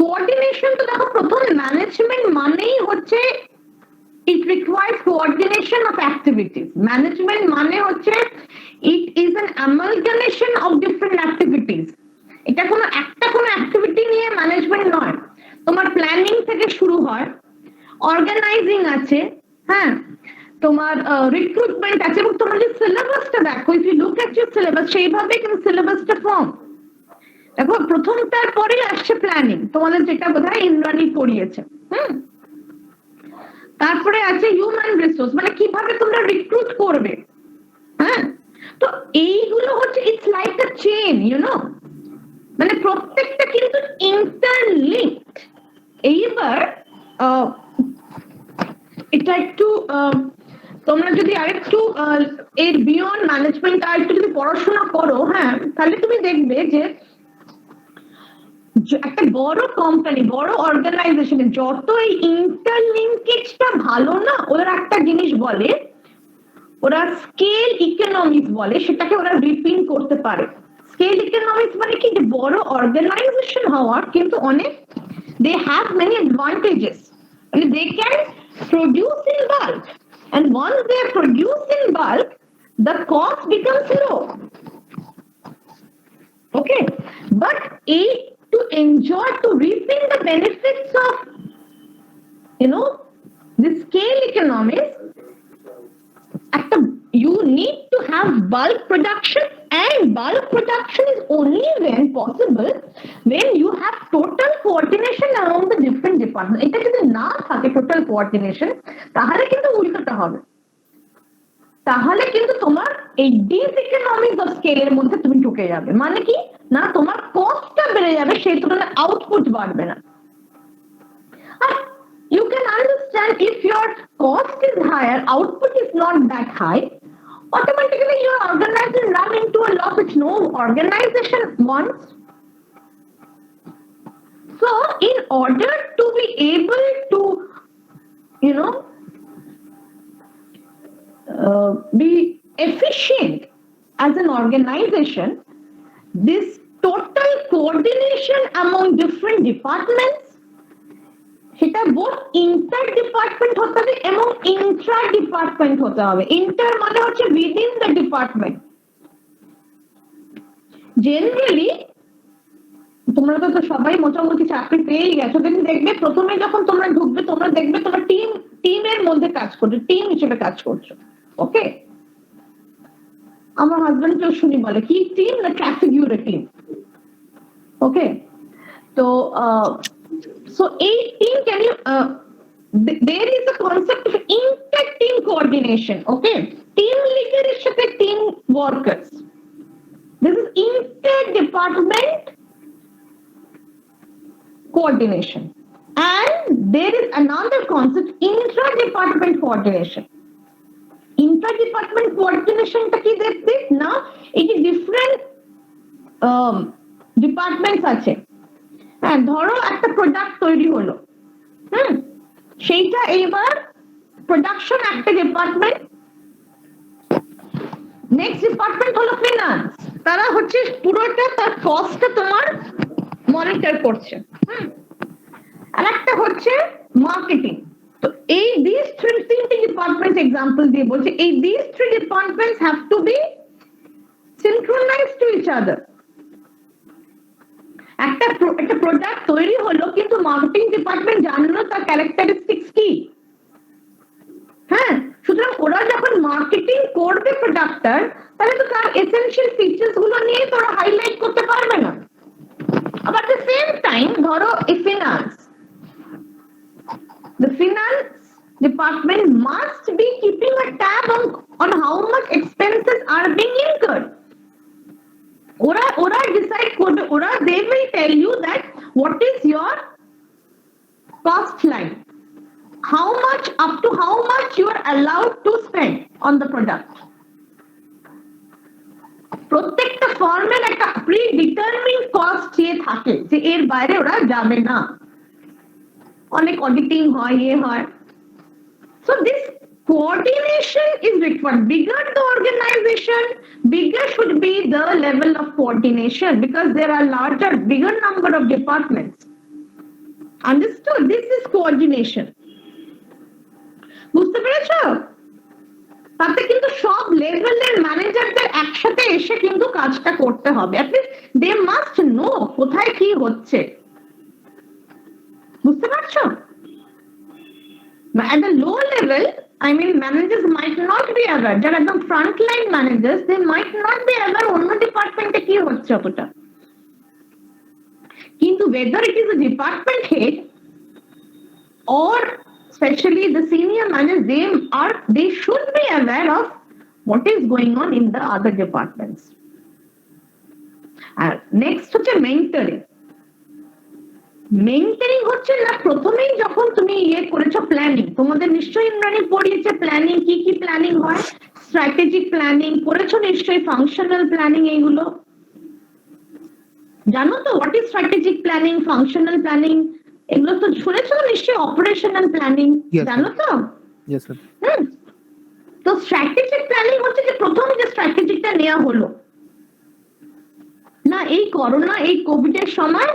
Coordination তো দেখো, প্রথম ম্যানেজমেন্ট মানেই হচ্ছে it requires coordination of activities. Management মানে হচ্ছে it is an amalgamation of different activities. এটা কোনো একটা কোনো অ্যাক্টিভিটি নিয়ে ম্যানেজমেন্ট নয়, তোমার প্ল্যানিং থেকে শুরু হয়, অর্গানাইজিং আছে, হ্যাঁ, তোমার রিক্রুটমেন্ট আছে, এবং তোমার যে সিলেবাসটা দেখো, if you look at your syllabus, সেইভাবে কিন্তু সিলেবাসটা ফর্ম। দেখো প্রথমটার পরেই আসছে প্ল্যানিং, তোমাদের যেটা বোধহয় ইন্দ্রাণী পড়িয়েছে, তারপরে আছে হিউম্যান রিসোর্স, মানে কিভাবে তোমরা রিক্রুট করবে, হ্যাঁ। তো এইগুলো হচ্ছে it's like a chain, you know, মানে প্রত্যেকটা কিন্তু ইন্টারলিঙ্কড। এইবার এটা একটু তোমরা যদি আরেকটু এর বিয়ন্ড ম্যানেজমেন্ট আর একটু যদি পড়াশোনা করো, হ্যাঁ, তাহলে তুমি দেখবে যে একটা বড় কোম্পানি, বড় অর্গানাইজেশনে যত এই ইন্টারলিঙ্কেজটা ভালো না, ওরা একটা জিনিস বলে, ওরা স্কেল ইকোনমিক্স বলে, সেটাকে ওরা রিপিন করতে পারে। স্কেল ইকোনমিক্স মানে কি, যে বড় অর্গানাইজেশন হওয়ার কিন্তু অনেক, they have many advantages, and they can produce in bulk, and once they produce in bulk, the cost becomes low. Okay, but to enjoy, to reaping the benefits of, you know, the scale economics, you need to have bulk production, and bulk production is only when possible when you have total coordination among the different departments. এটা যদি না থাকে total coordination, তাহলে কিন্তু উল্টোটা হবে, তাহলে কিন্তু তোমার এই ডিসইকোনমিক্স অফ স্কেলের মধ্যে তুমি ঢুকে যাবে। মানে কি না, তোমার কস্টটা বেড়ে যাবে, সেই তুলনায় আউটপুট বাড়বে না। আর you can understand, if your cost is higher, output is not that high, automatically your organization run into a loss which no organization wants. So in order to be able to, you know, be efficient as an organization, this total coordination among different departments, সেটা both inter department হতে হবে এবং Intra department হতে হবে। Inter মানে হচ্ছে within the department. Generally তোমরা তো সবাই মোটামুটি চাকরি পেয়েই গেছো, কিন্তু দেখবে প্রথমে যখন তোমরা ঢুকবে, তোমরা দেখবে তোমরা টিমের মধ্যে কাজ করছো, টিম হিসেবে কাজ করছো। ওকে, আমার হাজবেন্ড কেউ শুনি বলে কি টিম না ট্রাফিক ইউর টিম। ওকে, তো so a team, can you there is a concept of inter team coordination. Okay, team leader is সাথে team workers, this is inter department coordination, and there is another concept, intra department coordination. Intra department coordination টা কি দেখতে না, এই যে different departments আছে, হ্যাঁ, ধরো একটা প্রোডাক্ট তৈরি হলো, সেইটা এইবার প্রোডাকশন একটা ডিপার্টমেন্ট, নেক্সট ডিপার্টমেন্ট হলো ফিনান্স, তারা হচ্ছে পুরোটা তার কস্টটা তোমার মনিটর করছে, আর একটা হচ্ছে মার্কেটিং। তো এই দিস তিনটে ডিপার্টমেন্ট এক্সাম্পল দিয়ে বলছে, এই this three departments have to be synchronised to each other. একটা প্রোডাক্ট তৈরি হলো, কিন্তু মার্কেটিং ডিপার্টমেন্ট জানলো তার ক্যারেক্টারিস্টিক্স কি, হ্যাঁ, সুতরাং ওরা যখন মার্কেটিং করবে প্রোডাক্টটার, তাহলে তো তার এসেনশিয়াল ফিচার্স গুলো নিয়ে তোরা হাইলাইট করতে পারবে না। আবার দ্য সেম টাইম ধরো এই finance, the finance department must be keeping a tab on how much expenses are being incurred. Ora decide korbe, they will tell you that what is your cost line, how much, up to how much you are allowed to spend on the product. প্রত্যেকটা ফর্মের একটা pre determined cost চেয়ে থাকে, যে এর বাইরে ওরা যাবে না, অনেক অডিটিং হয়, ইয়ে হয়। So this coordination is required. Bigger the organization, bigger should be the level of coordination, because there are bigger number of departments. Understood? This is coordination. বুঝতে পেরেছো? তাতে কিন্তু সব লেভেলের ম্যানেজারদের একসাথে এসে কিন্তু কাজটা করতে হবে। অ্যাটলিস্ট দে মাস্ট নো কোথায় কি হচ্ছে। বুঝতে পারছো? At the low level, I mean, managers might not be aware. যারা একদম frontline managers, they might not be aware অন্য ডিপার্টমেন্টে কি হচ্ছে অতটা। কিন্তু whether it is a department head or especially the senior managers, they should be aware of what is going on in the other departments. And next হচ্ছে mentoring. Maintain হচ্ছে না প্রথমেই যখন তুমি করেছো প্ল্যানিং, তোমাদের নিশ্চয়ই ইন্দ্রাণী পড়িয়েছে প্ল্যানিং কি কি প্ল্যানিং হয়, স্ট্র্যাটেজিক প্ল্যানিং করেছো নিশ্চয়ই, ফাংশনাল প্ল্যানিং, এইগুলো জানো তো? What is strategic planning, functional planning, এগুলো তো শুনেছো নিশ্চয়ই। অপারেশনাল প্ল্যানিং জানো তো? Yes sir. তো স্ট্র্যাটেজিক প্ল্যানিং হচ্ছে যে প্রথম যে স্ট্র্যাটেজিকটা নেওয়া হলো না এই করোনা এই কোভিড এর সময়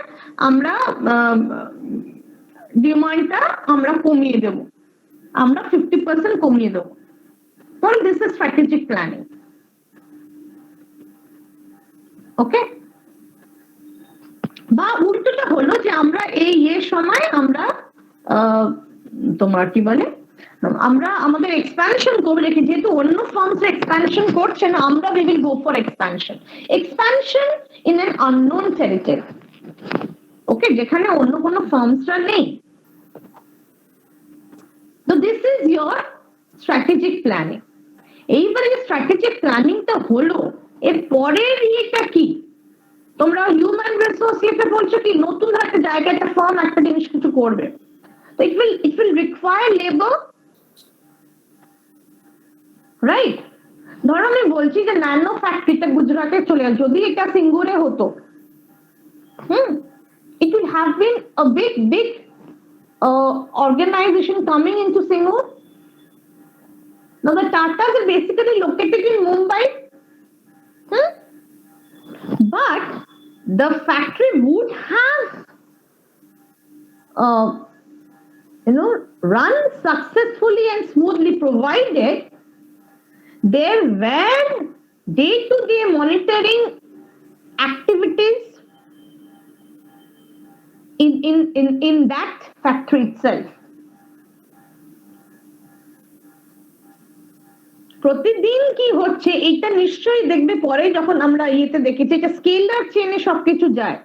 আমরা ডিমান্ডটা আমরা কমিয়ে দেব, আমরা 50% কমিয়ে দেব। তাহলে দিস ইজ স্ট্র্যাটেজিক প্ল্যানিং। ওকে? বা উল্টোটা হলো যে আমরা এই সময় আমরা তোমার কি বলে আমরা আমাদের এক্সপ্যানশন করে রেখে, যেহেতু অন্য ফার্মস এক্সপ্যানশন করছে না, আমরা we will go for expansion in an unknown territory. Okay? যেখানে অন্য কোনো ফার্মসরা নেই। তো this is your strategic planning. এইবারে যে স্ট্র্যাটেজিক প্ল্যানিংটা হলো, এর পরের ইয়েটা কি? তোমরা হিউম্যান রিসোর্স বলছো কি নতুন একটা জায়গায় একটা ফার্ম একটা জিনিস কিছু করবে, তো it will require labor, right? ধরো আমি বলছি যে ন্যানো ফ্যাক্টরিটা গুজরাটে চলে গেল, যদি এটা সিঙ্গুরে হতো, it would have been a big organization coming into Singur. Now the Tatas are basically located in Mumbai, but the factory would have run successfully and smoothly provided there were day-to-day monitoring activities in that factory itself. প্রতিদিন কি হচ্ছে এটা নিশ্চয়ই দেখবে পরে, যখন আমরা দেখেছি এটা স্কেলার চেনে সবকিছু যায়।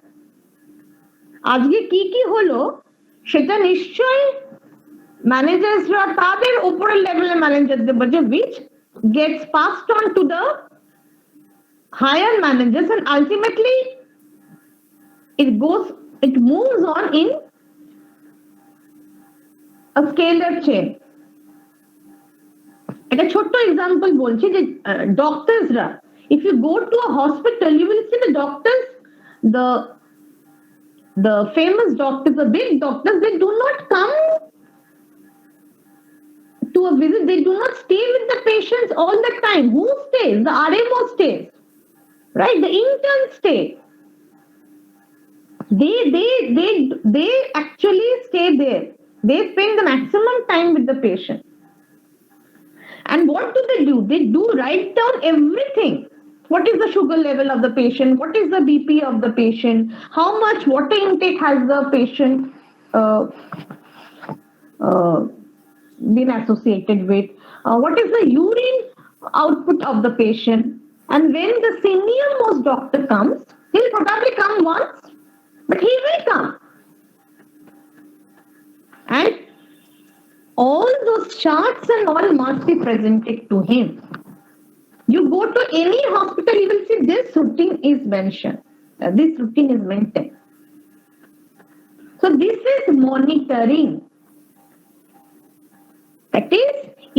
আজকে কি কি হলো সেটা নিশ্চয়ই ম্যানেজার্সরা তাদের উপরের লেভেলের ম্যানেজারদের বলছে, which gets passed on to the higher managers, and ultimately it moves on in a scalar chain. একটা ছোট্ট এক্সাম্পল বলছি যে ডক্টরসরা, if you go to a hospital you will see the doctors, the famous doctors, the big doctors, they do not come to a visit, they do not stay with the patients all the time. Who stays? The RMO stays, right? The interns stay. They actually stay there. They spend the maximum time with the patient. And what do? They do write down everything. What is the sugar level of the patient? What is the BP of the patient? How much water intake has the patient been associated with? What is the urine output of the patient? And when the senior most doctor comes, he'll probably come once, but he will come. And all those charts and all must be presented to him. You go to any hospital, you will see this routine is mentioned. This routine is maintained. So this is monitoring. That is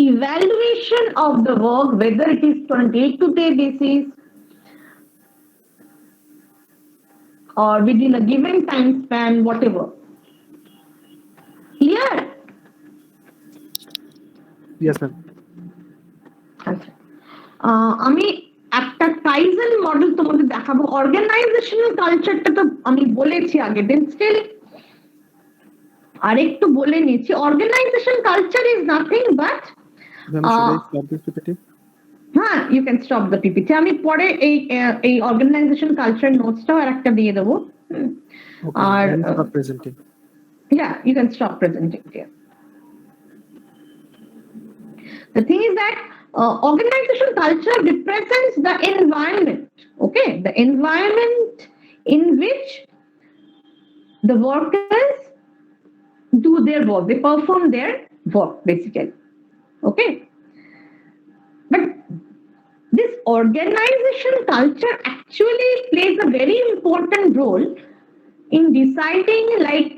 evaluation of the work, whether it is on day-to-day basis or within a given time span, whatever. Clear? Yes, ma'am. আচ্ছা, আমি একটা kaizen model তোমাদের দেখাবো। Organisational কালচারটা তো আমি বলেছি আগে, দেন স্টিল আরেকটু বলে নিচ্ছি, organisation culture is nothing but, Ma'am, should I stop this PPT? হ্যাঁ you can stop the PPT. আমি পরে এই অর্গানাইজেশন কালচার নোটসটাও আর একটা দিয়ে দেবো। Okay, R let me stop presenting. yeah, you can stop presenting here. The thing is that organization culture represents the environment, okay, the environment in which the workers do their work, they perform their work basically, okay. But this organization culture actually plays a very important role in deciding like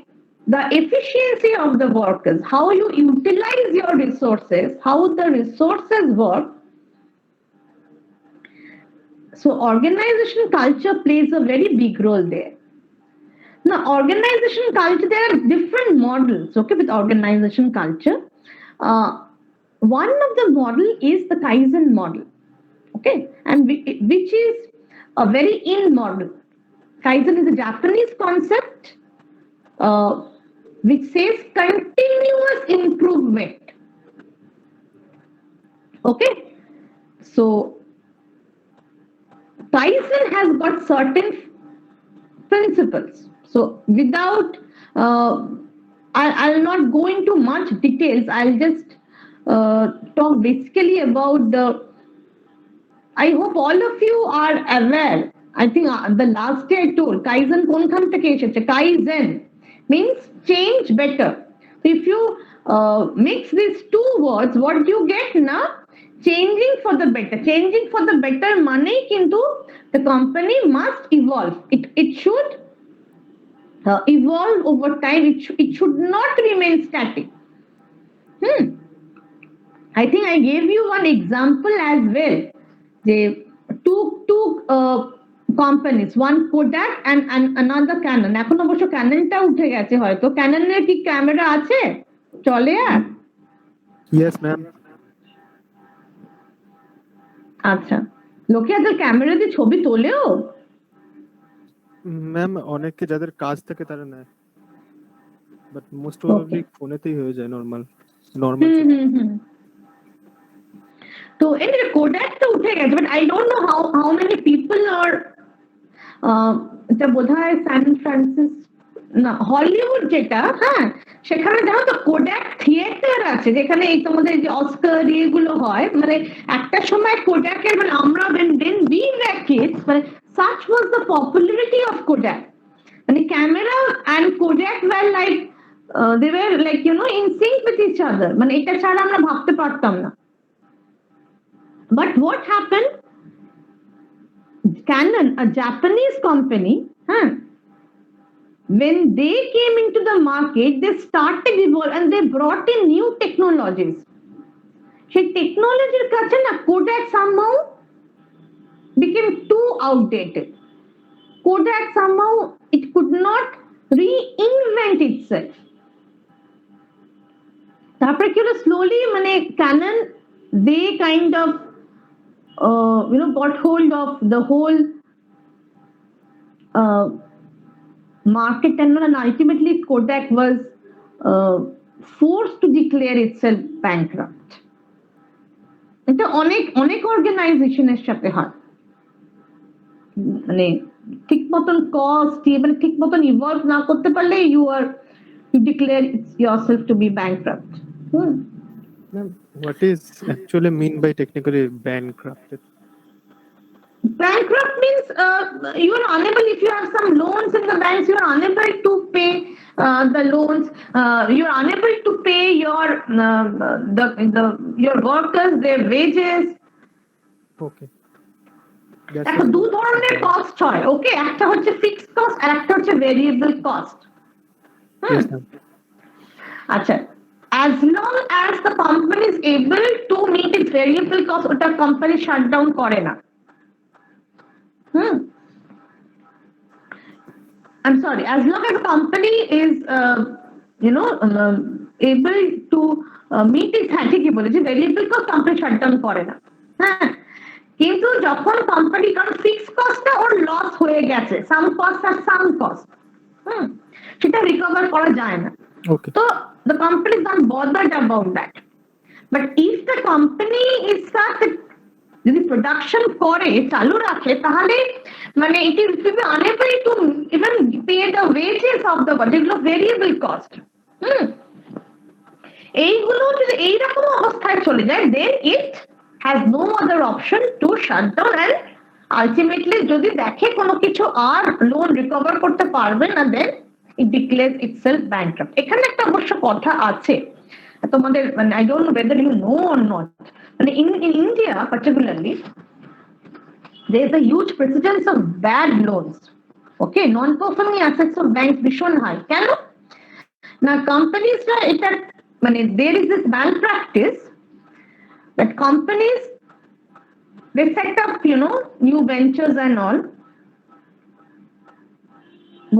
the efficiency of the workers, how you utilize your resources, how the resources work. So organization culture plays a very big role there. Now organization culture, there are different models, okay, with organization culture. One of the model is the Kaizen model, okay, and which is a very in model. Kaizen is a Japanese concept which says continuous improvement, okay. So Kaizen has got certain principles. So without I'll not go into much details, I'll just talk basically about the, I hope all of you are aware. I think the last day I told Kaizen konkhan theke esheche. Kaizen means change better. If you mix these two words, what you get na, changing for the better. Changing for the better money kintu the company must evolve. It should evolve over time. It should not remain static. I think I gave you one example as well. The two companies, one Kodak and another Canon. এখন অবশ্য ক্যাননটা উঠে গেছে হয়তো। ক্যাননের কি camera আছে? চলে আর? Yes, ma'am. আচ্ছা, লোকে আজকাল ক্যামেরা দিয়ে ছবি তোলেও? ম্যাম অনেকে যাদের কাজ থাকে তারা নেয়, বাট মোস্ট প্রবাবলি ফোনেতেই হয়ে যায় নরমাল। তো এমনি কোডাকটা উঠে গেছে, but I don't know how many people are এটা বোধহয় সান ফ্রান্সিস না হলিউড যেটা, হ্যাঁ সেখানে জানো তো কোডাক থিয়েটার আছে যেখানে এই তোমাদের যে অস্কার এগুলো হয়, মানে একটা সময় কোডাকের মানে আমরা when we were kids, মানে such was the popularity of Kodak. মানে camera and Kodak were like they were like you know in sync with each other, মানে এটা ছাড়া আমরা ভাবতে পারতাম না। But what happened? Canon, a Japanese company, when they came into the market, they started evolve and they brought in new technologies. সেই টেকনোলজির কাছে না Kodak somehow became too outdated. Kodak somehow it could not reinvent itself. তারপরে কি হলো slowly মানে Canon they kind of got hold of the whole market and ultimately Kodak was forced to declare itself bankrupt. এটা অনেক অর্গানাইজেশনের সাথে হয়, মানে ঠিক মতন কস্ট মানে ঠিক মতন ইভলভ না করতে পারলে you declare yourself to be bankrupt. Ma'am, what is actually mean by technically bankrupted? Bankrupt means you are unable, if you have some loans in the banks, you are unable to pay the loans, you are unable to pay your your workers their wages. Okay. দেখো দু ধরনের cost হয়, ওকে, একটা হচ্ছে fixed cost আর একটা হচ্ছে variable cost. আচ্ছা, as long as the company is able to meet its variable cost, ওটা কোম্পানি শাটডাউন করে না। I'm sorry, as long as a company is able to meet its, হ্যাঁ ঠিকই বলেছি, ভেরিয়েবল কস্ট কোম্পানি শাটডাউন করে না। হ্যাঁ, কিন্তু যখন কোম্পানি কারণ ফিক্সড কস্টটা ওর লস হয়ে গেছে, সাম কস্ট আর সাম কস্ট, সেটা রিকভার করা যায় না। Okay. So the company is not bothered about that. But if the company is such that যদি প্রোডাকশন করে চালু রাখে তাহলে মানে it is to be unable to even pay the wages of the যেগুলো ভেরিয়েবল কস্ট এইগুলো যদি এইরকম অবস্থায় চলে যায় then it has no other option to shut down and ultimately যদি দেখে কোনো কিছু আর লোন রিকভার করতে পারবে না then it declares itself bankrupt এখানে একটা অবশ্য কথা আছে তোমাদের মানে I don't know whether you know or not মানে in India particularly there is a huge precedence of bad loans okay non-performing assets of banks ভীষণ high কেন না companiesরা এটা মানে there is this bad practice that companies they set up new ventures and all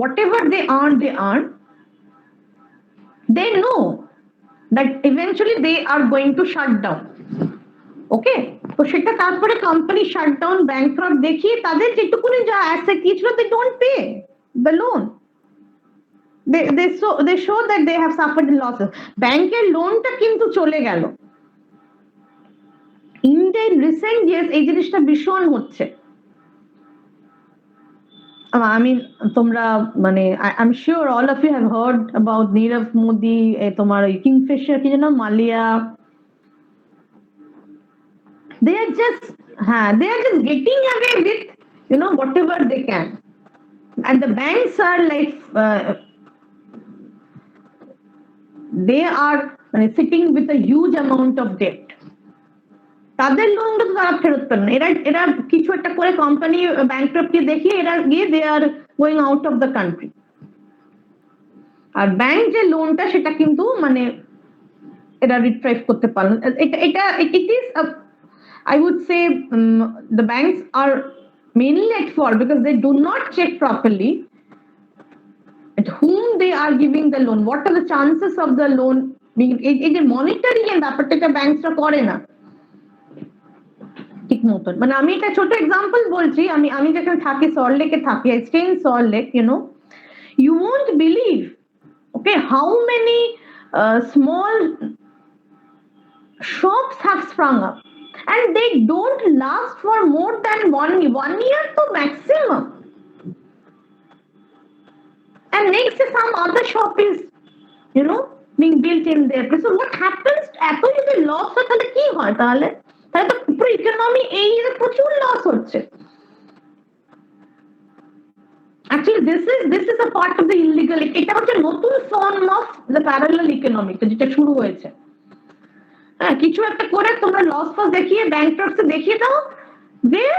whatever they earn they know that eventually they are going to shut down okay তো সেটা তারপরে company shut down ব্যাংকরাপ্ট দেখিয়ে তাদের যেটুকুনি যা asset ছিল they don't pay the loan they show that they have suffered losses ব্যাংকের লোনটা কিন্তু চলে গেল ইন্ডিয়ান রিসেন্ট ইয়ার্স এই জিনিসটা ভীষণ হচ্ছে I mean তোমরা মানে I'm sure all of you have heard about Nirav Modi তোমার কিংফিশার কি যেন Malia they are just getting away with whatever they can and the banks are like they are sitting with a huge amount of debt তাদের লোনটা তারা ফেরত পেল না এরা কিছু একটা করে কোম্পানি ব্যাংকরাপ্টি দেখিয়ে এরা গিয়ে they are going out of the country আর ব্যাংক যে লোনটা সেটা কিন্তু মানে এরা রিট্রাইভ করতে পারল এটা it is a I would say the banks are mainly at fault because they do not check properly at whom they are giving the loan what are the chances of the loan being এই যে monitoring এর ব্যাপারটা ব্যাংকসরা করে না ঠিক মতন মানে আমি একটা ছোট এক্সাম্পল বলছি আমি যখন থাকি সল্টলেকে থাকি I stay in Salt Lake you won't believe okay how many small shops have sprung up and they don't last for more than one year to maximum and next some other shop is being built in there so what happens এত যদি loss হয় তাহলে কি হয় তাহলে তো পুরো economy এই প্রচুর লস হচ্ছে actually this is a part of the illegal এটা হচ্ছে নতুন form of the parallel economic যেটা শুরু হয়েছে হ্যাঁ কিছু একটা করে তোমরা লস ফস দেখিয়ে ব্যাংকরাপ্সি দেখিয়ে দাও there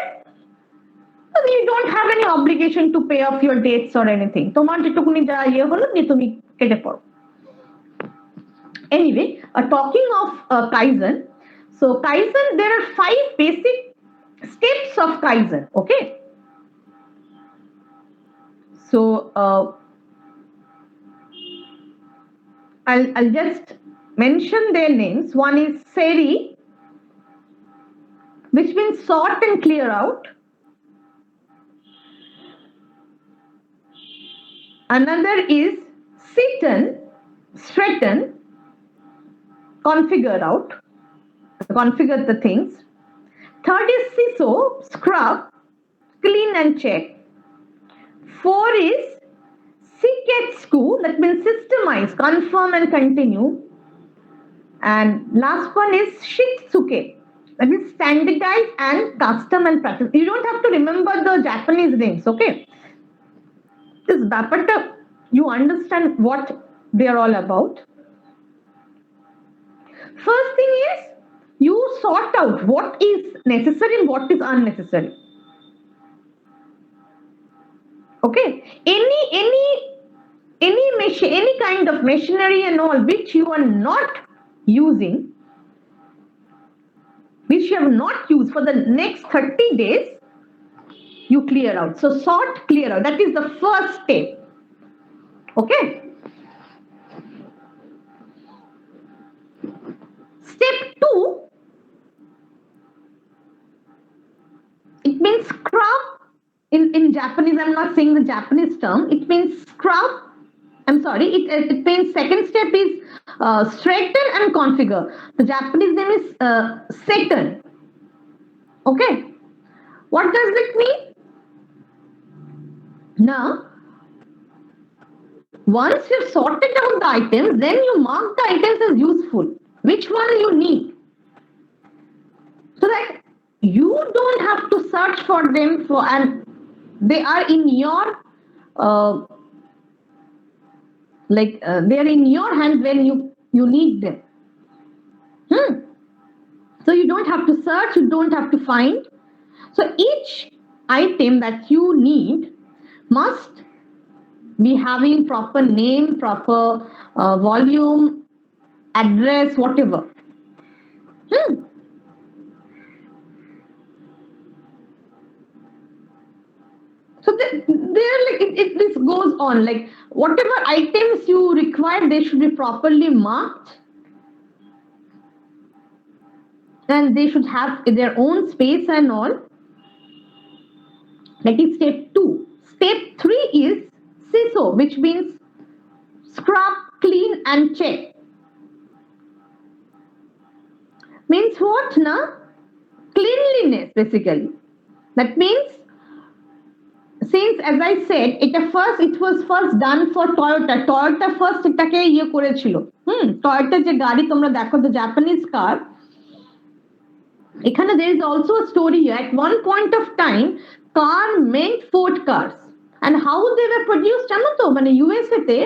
you don't have any obligation to pay off your debts or anything তোমার যেটুকুনি যা হলো নিয়ে তুমি কেটে পড়ো anyway talking of Kaizen so Kaizen there are 5 basic steps of Kaizen okay so I'll just mention their names one is Seri which means sort and clear out another is straighten configure the things third is CISO scrub clean and check 4 is SICETSCO that means systemize confirm and continue and last one is Shitsuke that means standardize and custom and practice you don't have to remember the Japanese names okay this ব্যাপারটা you understand what they are all about first thing is you sort out what is necessary and what is unnecessary okay any kind of machinery and all which you are not using which you have not used for the next 30 days you clear out so sort clear out that is the first step okay step 2 it means scrub in Japanese I'm not saying the Japanese term it means scrub I'm sorry, it means second step is straighten and configure. The Japanese name is Saturn. Okay, what does it mean? Now, once you've sorted out the items, then you mark the items as useful. Which one you need? So that you don't have to search for them and they are in your they are in your hands when you need them. So you don't have to search, you don't have to find. So each item that you need must be having proper name, proper volume, address, whatever. So there, like this goes on. Like whatever items you require, they should be properly marked, and they should have their own space and all. That is step 2. Step 3 is CISO, which means scrub, clean, and check. Means what, na? Cleanliness, basically. That means, since as I said, it was first done for Toyota. Toyota first এটাকে ইয়ে করেছিল। Toyota যে গাড়ি তোমরা দেখো, the Japanese car, এখানে there is also a story here. At one point of time, car meant Ford cars. And how they were produced, জানো তো? মানে USA তে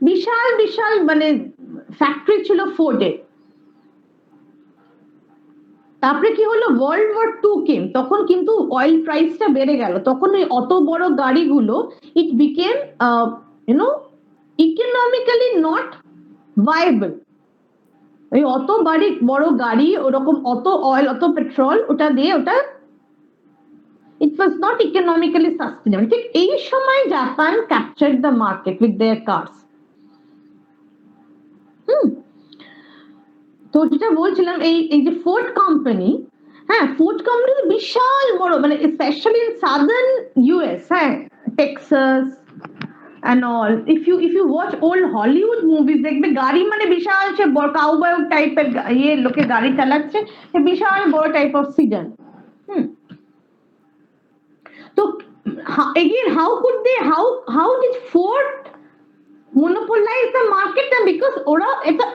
বিশাল বিশাল মানে ফ্যাক্টরি ছিল ফোর্ডের। তারপরে কি হলো, ওয়ার্ল্ড ওয়ার 2 কেম, তখন কিন্তু অয়েল প্রাইসটা বেড়ে গেল, তখন ওই অত বড় গাড়িগুলো ইট বিকেম ইকোনমিক্যালি নট ভায়াবল। ওই অত বড় গাড়ি, ওরকম অত অয়েল, অত পেট্রোল, ওটা দিয়ে ওটা it was not economically sustainable. ঠিক এই সময় Japan captured the market with their cars. তো যেটা বলছিলাম, এই যে ফোর্ড কোম্পানি, ফোর্ড কোম্পানি বিশাল বড়, মানে specially in southern US, Texas and all. If you watch old Hollywood movies, দেখবে গাড়ি মানে বিশাল সে বড় কাউবয় টাইপের ইয়ে লোকে গাড়ি চালাচ্ছে, বিশাল বড় টাইপ অফ সিডান। তো again, how did Ford monopolize the market? Because ওরা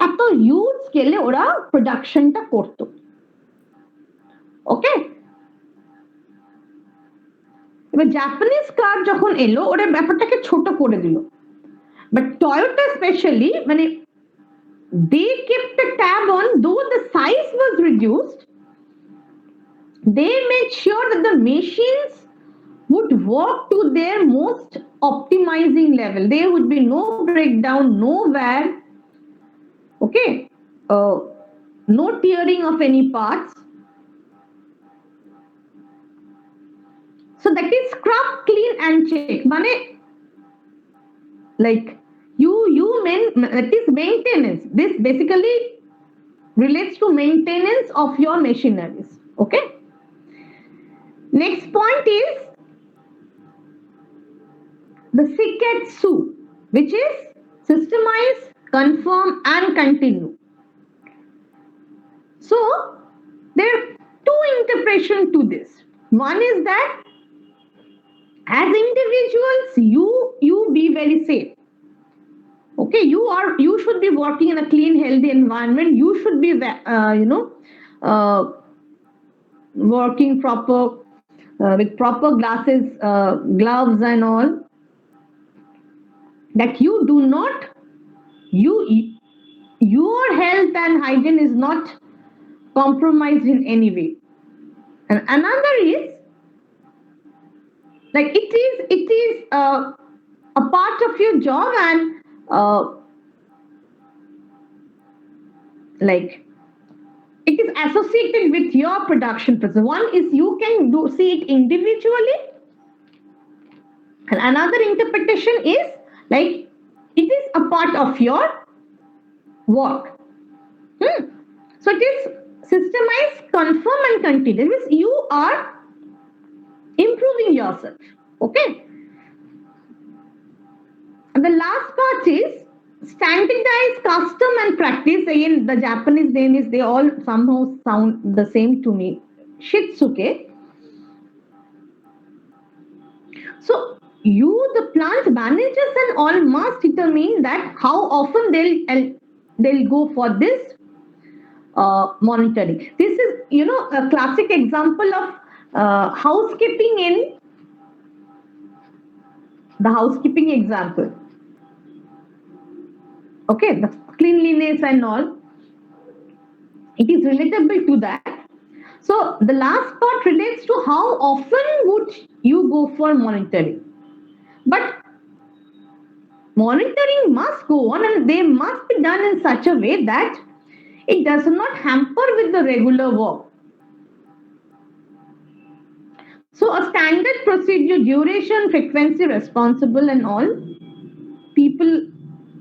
এত huge scale ওরা প্রোডাকশনটা করতো। ওকে, এবার জাপানিজ কার যখন এলো, ওরা ব্যাপারটাকে ছোট করে দিল। বাট টয়োটা স্পেশালি, মানে they kept a tab on, though the size was reduced, they made sure that the machines would work to their most optimizing level. There would be no breakdown, no wear, okay, no tearing of any parts. So that is scrub, clean, and check. Mane, like that is maintenance. This basically relates to maintenance of your machineries. Okay. Next point is the Seketsu, which is systemize, confirm, and continue. So there are two interpretations to this. One is that as individuals, you be very safe. Okay, you should be working in a clean, healthy environment. You should be working proper with proper glasses, gloves, and all. That you do not, your health and hygiene is not compromised in any way. And another is, like it is a part of your job, and like it is associated with your production process. One is you can see it individually, and another interpretation is like it is a part of your work. So it is systemize, confirm, and continue. It means you are improving yourself. Okay. And the last part is standardized custom and practice, again the Japanese name is, they all somehow sound the same to me, Shitsuke. So you, the plant managers and all, must determine that how often they'll go for this monitoring. This is, you know, a classic example of housekeeping in the housekeeping example. Okay, the cleanliness and all, it is relatable to that. So the last part relates to how often would you go for monitoring. But monitoring must go on, and they must be done in such a way that it does not hamper with the regular work. So a standard procedure, duration, frequency, responsible and all, people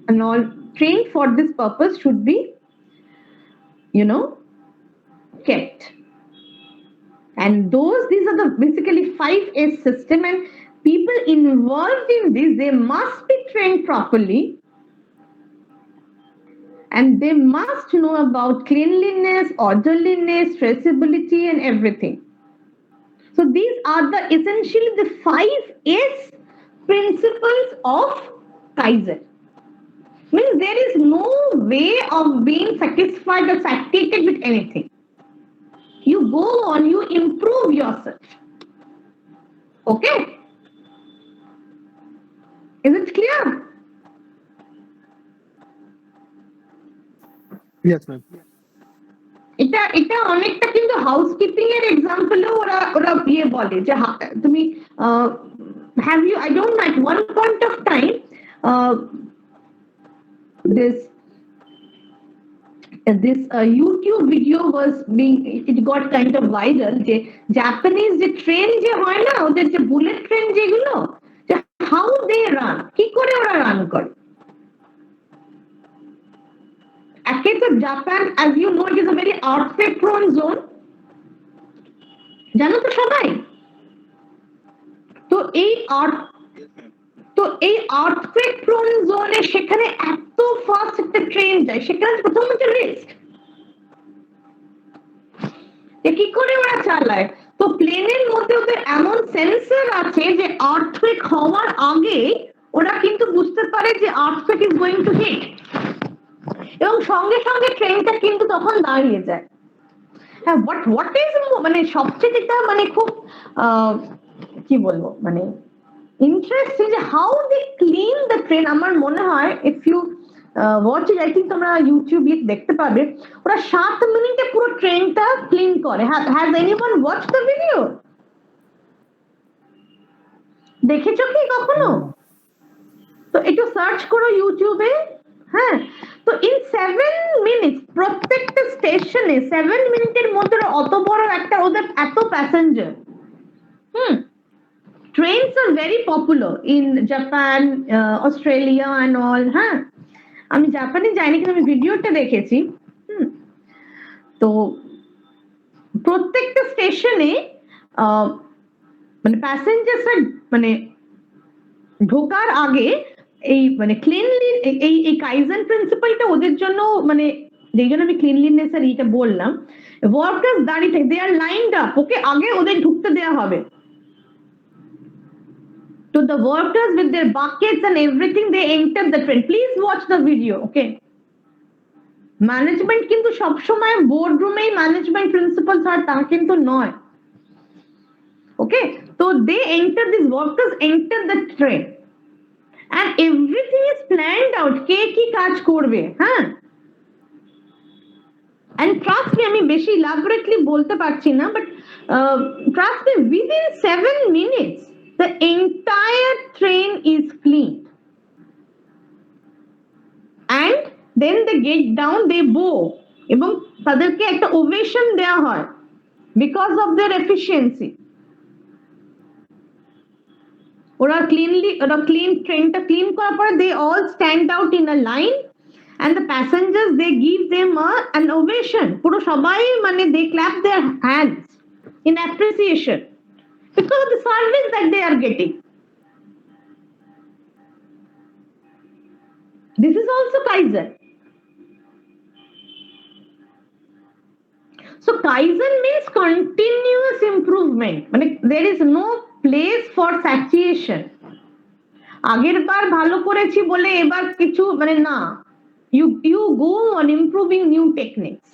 and all trained for this purpose should be, you know, kept. And these are the basically 5S system, and people involved in this, they must be trained properly, and they must know about cleanliness, orderliness, traceability and everything. So these are the essentially the 5S principles of Kaizen. Means there is no way of being satisfied or satiated with anything. You go on, you improve yourself. Okay? Is it clear? Yes, ma'am. এটা এটা অনেকটা কিন্তু housekeeping এর এক্সাম্পলও ওরা ওরা ইয়ে বলে যে তুমি have you, I don't know, at one point of time this YouTube video was being, it got kind of viral, যে জাপানিজ যে ট্রেন যে হয় না, ওদের যে বুলেট ট্রেন যেগুলো, how they run, কি করে ওরা রান করে। Japan, as you know, it is a very earthquake prone zone. জানো তো সবাই? তো এই earthquake prone zone এ সেখানে এত ফাস্ট একটা ট্রেন যায়, সেখানে প্রথম হচ্ছে রিস্ক। কি করে ওরা চালায়? তো প্লেনের মধ্যে ওদের এমন সেন্সর আছে যে earthquake হওয়ার আগে ওরা কিন্তু বুঝতে পারে যে earthquake is going to hit, এবং সঙ্গে সঙ্গে ট্রেনটা কিন্তু তখন দাঁড়িয়ে যায়। হ্যাঁ, হোয়াট ইজ মানে সবচেয়ে যেটা মানে খুব কি বলবো মানে ইন্টারেস্টিং, যে how they clean the train. আমার মনে হয় if you watch it, I think তোমরা ইউটিউবে দেখতে পাবে, ওরা 7 মিনিটে পুরো ট্রেনটা ক্লিন করে। Has anyone watch the video? দেখেছো কি কখনো? তো একটু সার্চ করো ইউটিউবে। হ্যাঁ, তো ইন 7 মিনিটস প্রত্যেকটা স্টেশনে 7 মিনিটের মধ্যে অত বড় একটা, ওদের এত passenger. Trains are very popular in Japan, Australia and all. হ্যাঁ, আমি জাপানে যাইনি কিন্তু আমি ভিডিওটা দেখেছি। তো প্রত্যেকটা স্টেশনে মানে প্যাসেঞ্জার্সরা মানে ঢোকার আগে এই মানে ক্লিনলি এই কাইজেন প্রিন্সিপালটা ওদের জন্য, মানে যেই জন্য আমি ক্লিনলিনেস এর এইটা বললাম, ওয়ার্কার্স দাঁড়িয়ে থাকে, দে আর লাইনড আপ। ওকে, আগে ওদের ঢুকতে দেওয়া হবে। তো the workers with their buckets and everything, they enter the train. Please watch the video. Okay, management কিন্তু সবসময় বোর্ড রুমেই ম্যানেজমেন্ট প্রিন্সিপাল হয় তা কিন্তু নয়। ওকে, তো they enter, this workers enter the train and everything is planned out, কে কি কাজ করবে। হ্যাঁ, and trust me, আমি বেশি elaborately বলতে পারছি না, but trust me, within 7 minutes the entire train is clean, and then they get down, they bow, এবং তাদেরকে একটা ওভেশন দেওয়া হয় because of their efficiency. ওরা ক্লিন ট্রেনটা ক্লিন করার পরে they all stand out in a line, and the passengers, they give them an ovation. পুরো সবাই মানে they clap their hands in appreciation because of the service that they are getting. This is also Kaizen. So Kaizen means continuous improvement. মানে there is no place for saturation. আগের বার ভালো করেছি বলে এবার কিছু মানে না, you go on improving new techniques.